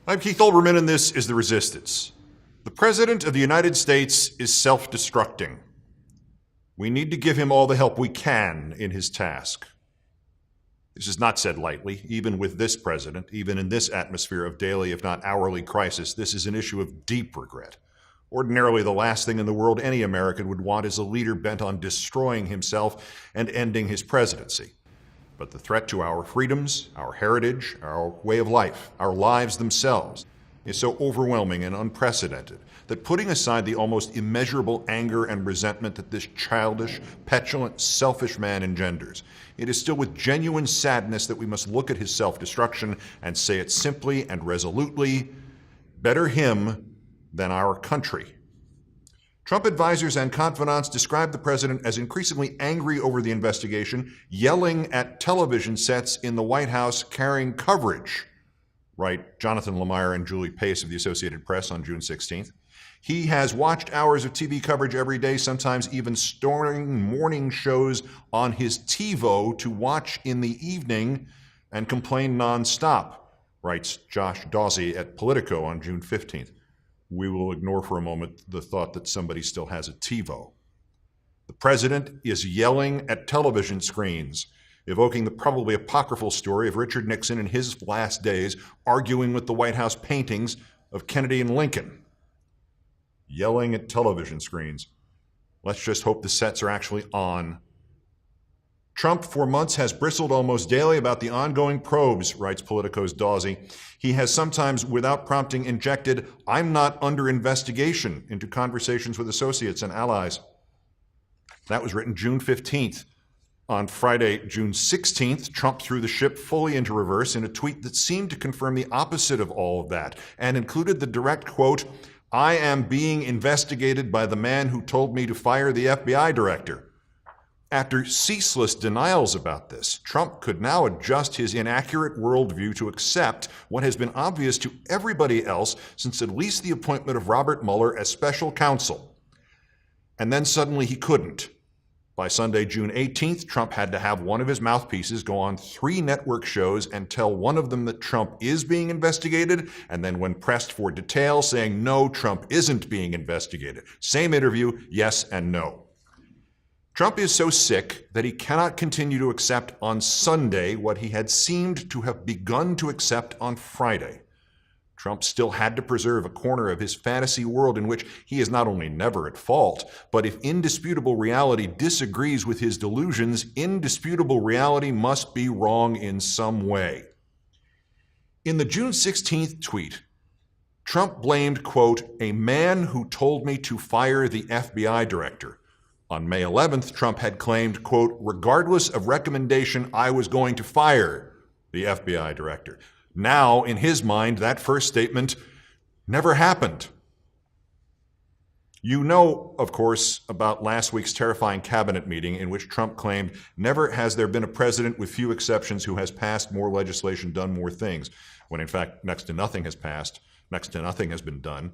I'm Keith Olbermann, and this is The Resistance. The President of the United States is self-destructing. We need to give him all the help we can in his task. This is not said lightly, even with this president, even in this atmosphere of daily, if not hourly crisis. This is an issue of deep regret. Ordinarily, the last thing in the world any American would want is a leader bent on destroying himself and ending his presidency. But the threat to our freedoms, our heritage, our way of life, our lives themselves is so overwhelming and unprecedented that putting aside the almost immeasurable anger and resentment that this childish, petulant, selfish man engenders, it is still with genuine sadness that we must look at his self-destruction and say it simply and resolutely, better him than our country. Trump advisors and confidants describe the president as increasingly angry over the investigation, yelling at television sets in the White House carrying coverage, write Jonathan Lemire and Julie Pace of the Associated Press on June 16th. He has watched hours of TV coverage every day, sometimes even storing morning shows on his TiVo to watch in the evening and complain nonstop, writes Josh Dawsey at Politico on June 15th. We will ignore for a moment the thought that somebody still has a TiVo. The president is yelling at television screens, evoking the probably apocryphal story of Richard Nixon in his last days arguing with the White House paintings of Kennedy and Lincoln. Yelling at television screens. Let's just hope the sets are actually on. Trump, for months, has bristled almost daily about the ongoing probes, writes Politico's Dawsey. He has sometimes, without prompting, injected, "I'm not under investigation," into conversations with associates and allies. That was written June 15th. On Friday, June 16th, Trump threw the ship fully into reverse in a tweet that seemed to confirm the opposite of all of that and included the direct quote, "I am being investigated by the man who told me to fire the FBI director." After ceaseless denials about this, Trump could now adjust his inaccurate worldview to accept what has been obvious to everybody else since at least the appointment of Robert Mueller as special counsel. And then suddenly he couldn't. By Sunday, June 18th, Trump had to have one of his mouthpieces go on 3 network shows and tell one of them that Trump is being investigated, and then when pressed for detail, saying, no, Trump isn't being investigated. Same interview, yes and no. Trump is so sick that he cannot continue to accept on Sunday what he had seemed to have begun to accept on Friday. Trump still had to preserve a corner of his fantasy world in which he is not only never at fault, but if indisputable reality disagrees with his delusions, indisputable reality must be wrong in some way. In the June 16th tweet, Trump blamed, quote, "a man who told me to fire the FBI director." On May 11th, Trump had claimed, quote, "regardless of recommendation, I was going to fire the FBI director." Now, in his mind, that first statement never happened. You know, of course, about last week's terrifying cabinet meeting in which Trump claimed, "never has there been a president, with few exceptions, who has passed more legislation, done more things," when in fact next to nothing has passed, next to nothing has been done.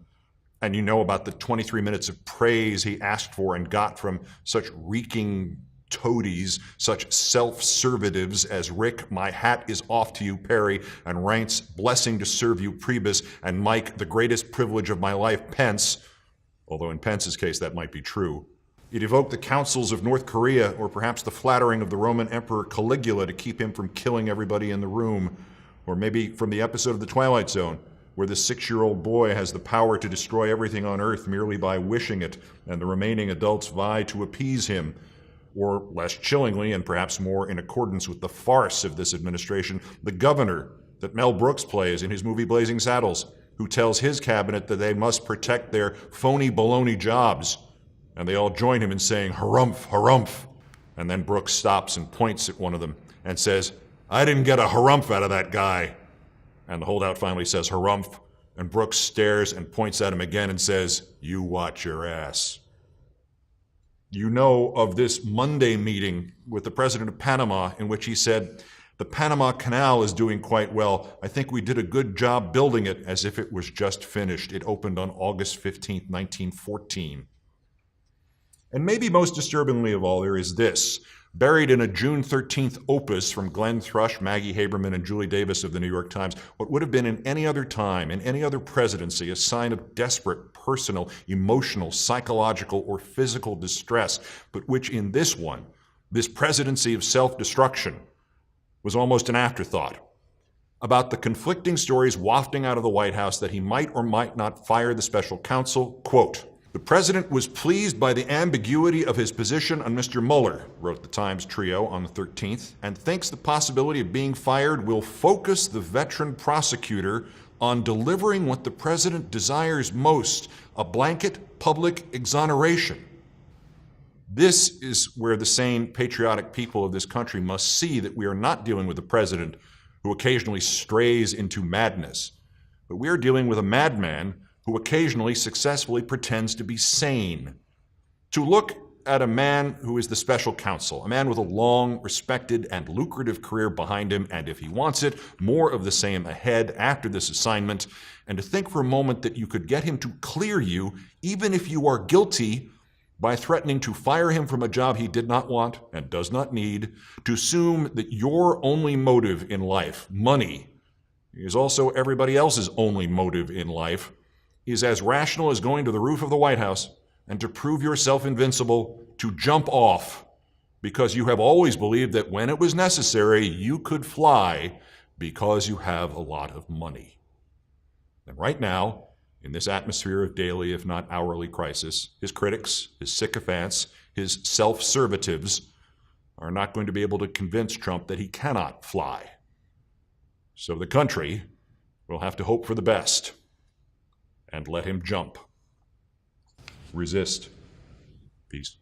And you know about the 23 minutes of praise he asked for and got from such reeking toadies, such self-servitives as Rick, "my hat is off to you, Perry," and Reince, "blessing to serve you, Priebus," and Mike, "the greatest privilege of my life, Pence," although in Pence's case that might be true. It evoked the counsels of North Korea, or perhaps the flattering of the Roman Emperor Caligula to keep him from killing everybody in the room, or maybe from the episode of The Twilight Zone, where the 6-year-old boy has the power to destroy everything on Earth merely by wishing it, and the remaining adults vie to appease him. Or, less chillingly, and perhaps more in accordance with the farce of this administration, the governor that Mel Brooks plays in his movie Blazing Saddles, who tells his cabinet that they must protect their phony baloney jobs. And they all join him in saying, "harumph, harumph." And then Brooks stops and points at one of them and says, "I didn't get a harumph out of that guy." And the holdout finally says, "harumph," and Brooks stares and points at him again and says, "You watch your ass." You know of this Monday meeting with the president of Panama in which he said, "The Panama Canal is doing quite well. I think we did a good job building it," as if it was just finished. It opened on August 15th, 1914. And maybe most disturbingly of all, there is this. buried in a June 13th opus from Glenn Thrush, Maggie Haberman, and Julie Davis of the New York Times, what would have been in any other time, in any other presidency, a sign of desperate personal, emotional, psychological, or physical distress, but which in this one, this presidency of self-destruction, was almost an afterthought. About the conflicting stories wafting out of the White House that he might or might not fire the special counsel, quote, "The president was pleased by the ambiguity of his position on Mr. Mueller," wrote the Times trio on the 13th, "and thinks the possibility of being fired will focus the veteran prosecutor on delivering what the president desires most, a blanket public exoneration." This is where the sane, patriotic people of this country must see that we are not dealing with a president who occasionally strays into madness, but we are dealing with a madman who occasionally successfully pretends to be sane. To look at a man who is the special counsel, a man with a long, respected, and lucrative career behind him, and if he wants it, more of the same ahead after this assignment, and to think for a moment that you could get him to clear you, even if you are guilty, by threatening to fire him from a job he did not want and does not need, to assume that your only motive in life, money, is also everybody else's only motive in life, is as rational as going to the roof of the White House and to prove yourself invincible, to jump off, because you have always believed that when it was necessary, you could fly because you have a lot of money. And right now, in this atmosphere of daily, if not hourly crisis, his critics, his sycophants, his self-servitives are not going to be able to convince Trump that he cannot fly. So the country will have to hope for the best and let him jump. Resist. Peace.